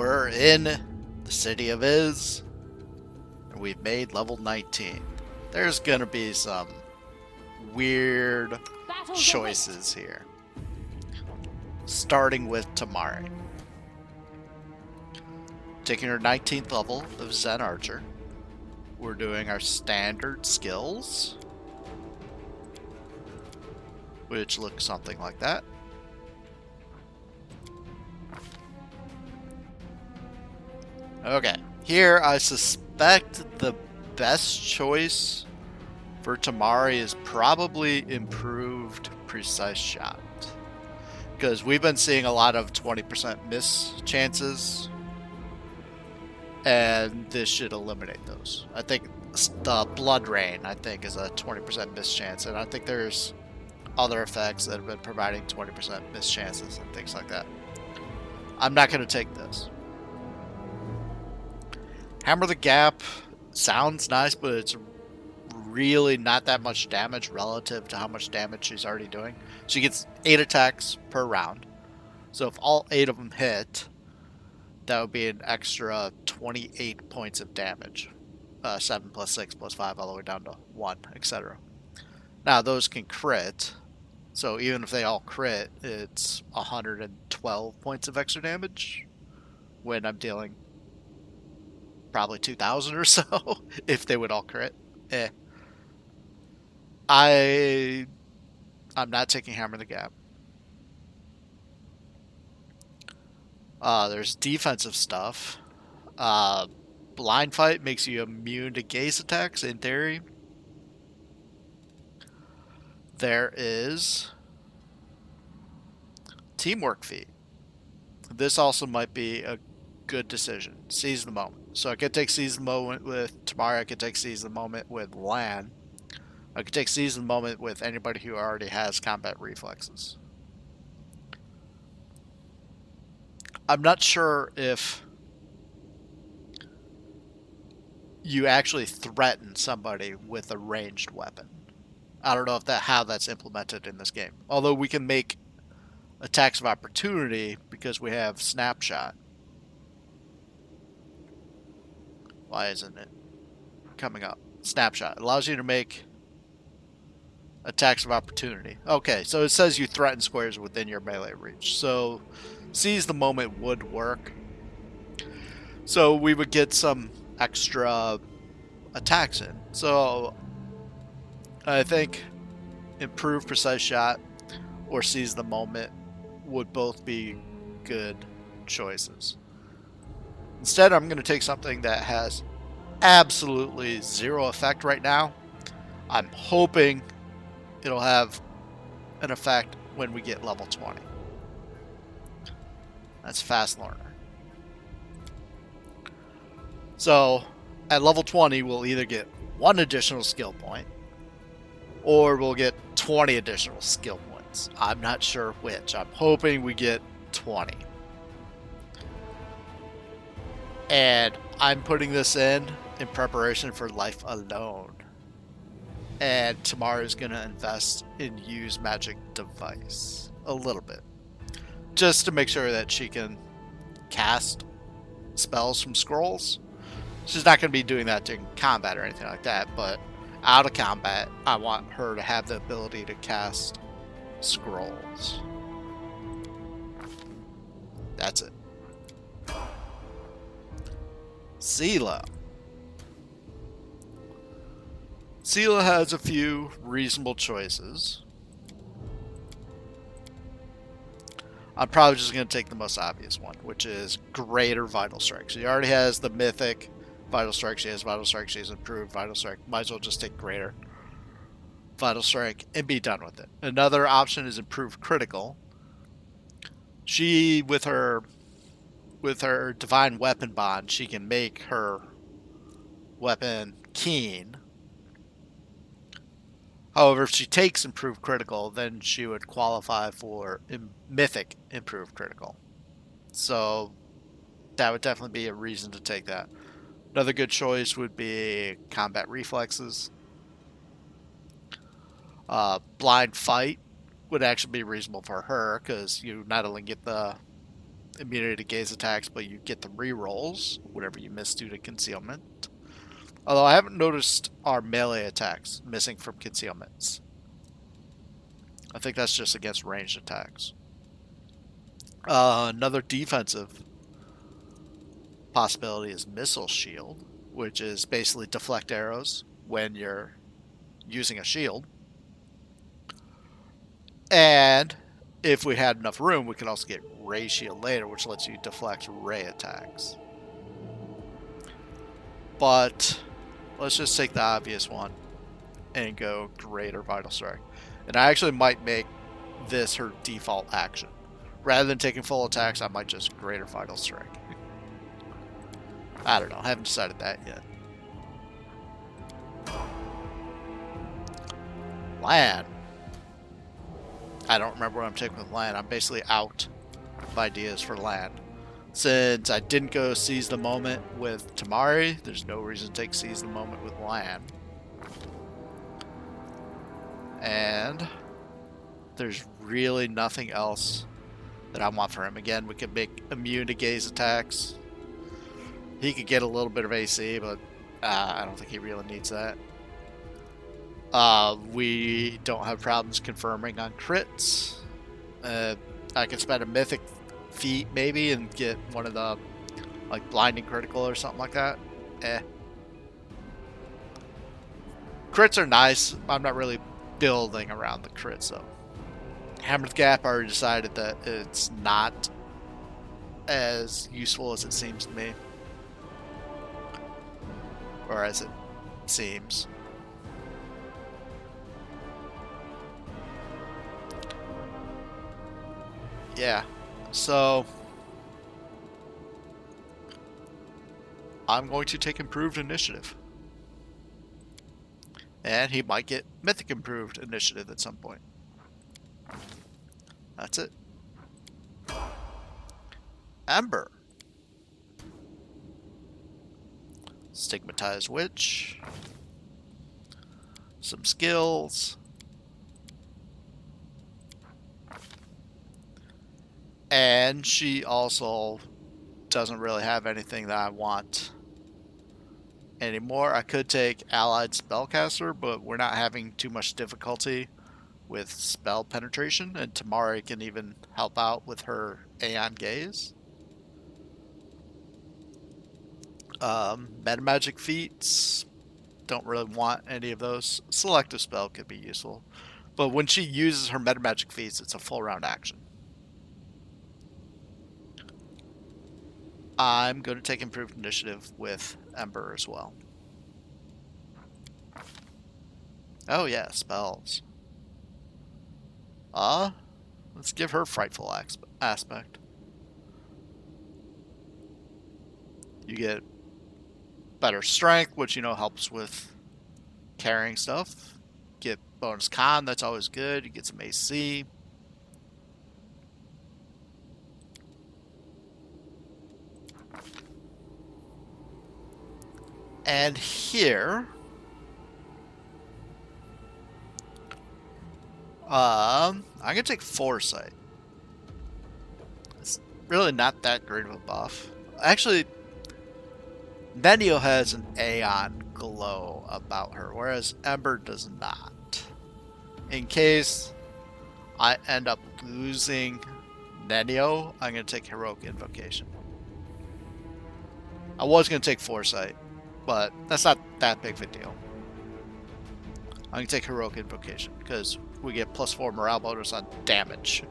we're in the city of Iz, and we've made level 19. There's gonna be some weird choices here. Starting with Tamari. Taking her 19th level of Zen Archer. We're doing our standard skills, which looks something like that. Okay, here I suspect the best choice for Tamari is probably improved precise shot. Because we've been seeing a lot of 20% miss chances, and this should eliminate those. I think the Blood Rain, I think, is a 20% miss chance, and I think there's other effects that have been providing 20% miss chances and things like that. I'm not going to take this. Hammer the Gap sounds nice, but it's really not that much damage relative to how much damage she's already doing. She gets 8 attacks per round. So if all 8 of them hit, that would be an extra 28 points of damage. 7 plus 6 plus 5 all the way down to 1, etc. Now those can crit. So even if they all crit, it's 112 points of extra damage when I'm dealing probably 2,000 or so if they would all crit. I'm not taking Hammer the Gap. There's defensive stuff. Blind Fight makes you immune to gaze attacks in theory. There is Teamwork Feat. This also might be a good decision. Seize the moment. So I could take Seize the Moment with Tamari. I could take Seize the Moment with Lann. I could take Seize the Moment with anybody who already has combat reflexes. I'm not sure if you actually threaten somebody with a ranged weapon. I don't know if how that's implemented in this game. Although we can make attacks of opportunity because we have Snapshot. Why isn't it coming up? Snapshot. It allows you to make attacks of opportunity. Okay, so it says you threaten squares within your melee reach. So Seize the Moment would work. So we would get some extra attacks in. So I think Improved Precise Shot or Seize the Moment would both be good choices. Instead, I'm going to take something that has absolutely zero effect right now. I'm hoping it'll have an effect when we get level 20. That's Fast Learner. So at level 20, we'll either get 1 additional skill point or we'll get 20 additional skill points. I'm not sure which. I'm hoping we get 20. And I'm putting this in preparation for Life Alone. And Tamari's going to invest in Use Magic Device a little bit. Just to make sure that she can cast spells from scrolls. She's not going to be doing that during combat or anything like that, but out of combat, I want her to have the ability to cast scrolls. That's it. Seelah. Seelah has a few reasonable choices. I'm probably just going to take the most obvious one, which is Greater Vital Strike. She already has the Mythic Vital Strike. She has Vital Strike. She has Improved Vital Strike. Might as well just take Greater Vital Strike and be done with it. Another option is Improved Critical. She, with her Divine Weapon Bond, she can make her weapon keen. However, if she takes Improved Critical, then she would qualify for Mythic Improved Critical. So that would definitely be a reason to take that. Another good choice would be Combat Reflexes. Blind Fight would actually be reasonable for her because you not only get the immunity to gaze attacks, but you get the rerolls whenever you miss due to concealment. Although I haven't noticed our melee attacks missing from concealments. I think that's just against ranged attacks. Another defensive possibility is Missile Shield, which is basically deflect arrows when you're using a shield. And if we had enough room, we could also get Ray Shield later, which lets you deflect ray attacks. But let's just take the obvious one and go Greater Vital Strike. And I actually might make this her default action. Rather than taking full attacks, I might just Greater Vital Strike. I don't know. I haven't decided that yet. Lann. I don't remember what I'm taking with Lann. I'm basically out of ideas for Lann. Since I didn't go Seize the Moment with Tamari, there's no reason to take Seize the Moment with Lann. And there's really nothing else that I want for him. Again, we could make immune to gaze attacks. He could get a little bit of AC, but I don't think he really needs that. We don't have problems confirming on crits. I could spend a mythic feat maybe and get one of the like blinding critical or something like that. Crits are nice. I'm not really building around the crits though. Hammer's Gap, I already decided that it's not as useful as it seems to me. Or as it seems. Yeah, so I'm going to take Improved Initiative. And he might get Mythic Improved Initiative at some point. That's it. Ember. Stigmatized Witch. Some skills. And she also doesn't really have anything that I want anymore. I could take Allied Spellcaster, but we're not having too much difficulty with spell penetration, and Tamari can even help out with her Aeon Gaze. Meta Magic feats, don't really want any of those. Selective Spell could be useful, but when she uses her Meta Magic feats, it's a full round action. I'm going to take Improved Initiative with Ember as well. Oh yeah, spells. Let's give her Frightful Aspect. You get better strength, which, you know, helps with carrying stuff. Get bonus con, that's always good. You get some AC. And here, I'm going to take Foresight. It's really not that great of a buff. Actually, Nenio has an Aeon glow about her, whereas Ember does not. In case I end up losing Nenio, I'm going to take Heroic Invocation. I was going to take Foresight, but that's not that big of a deal. I'm going to take Heroic Invocation, because we get +4 morale bonus on damage.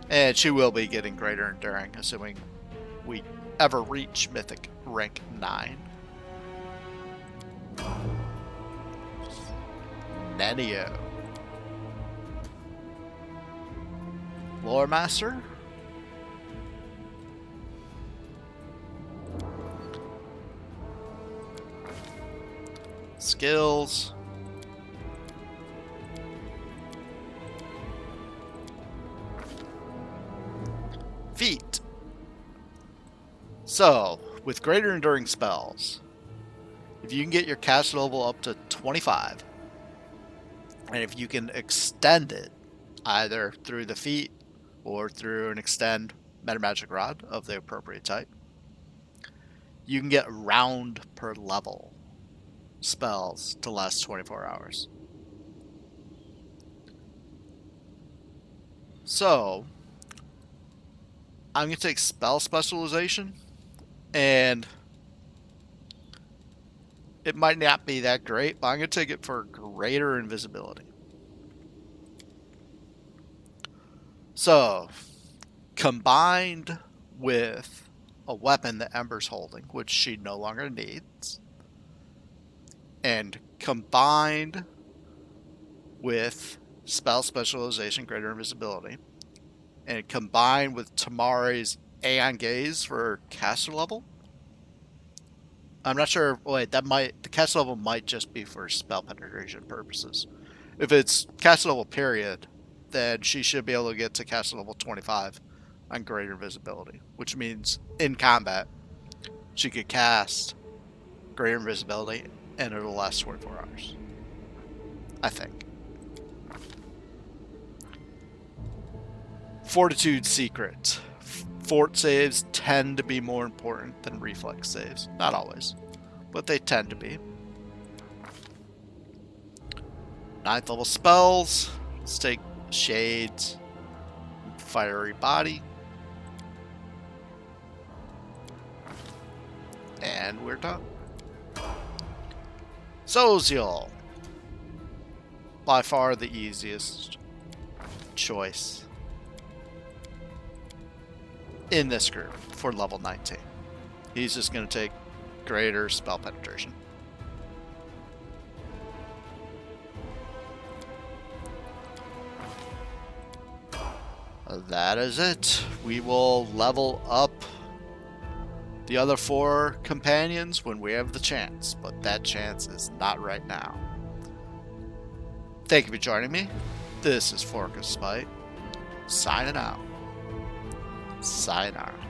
And she will be getting Greater Enduring, assuming we ever reach Mythic rank 9. Nenio. Lore Master. Skills. Feat. So, with Greater Enduring spells, if you can get your cast level up to 25, And if you can extend it, either through the feat or through an extend meta magic rod of the appropriate type, you can get round per level spells to last 24 hours. So I'm going to take spell specialization, and it might not be that great, but I'm going to take it for greater invisibility. So, combined with a weapon that Ember's holding, which she no longer needs, and combined with spell specialization, greater invisibility, and combined with Tamari's Aeon Gaze for caster level. I'm not sure. Wait, the caster level might just be for spell penetration purposes. If it's caster level period, then she should be able to get to caster level 25 on greater visibility, which means in combat she could cast greater invisibility and it'll last 24 hours. I think. Fortitude Secret. Fort saves tend to be more important than reflex saves. Not always, but they tend to be. 9th level spells. Let's take Shades, Fiery Body. And we're done. Sosiel. By far the easiest choice in this group for level 19. He's just going to take greater spell penetration. That is it. We will level up the other 4 companions when we have the chance, but that chance is not right now. Thank you for joining me. This is ForkOfSpite, signing out. Sayonara.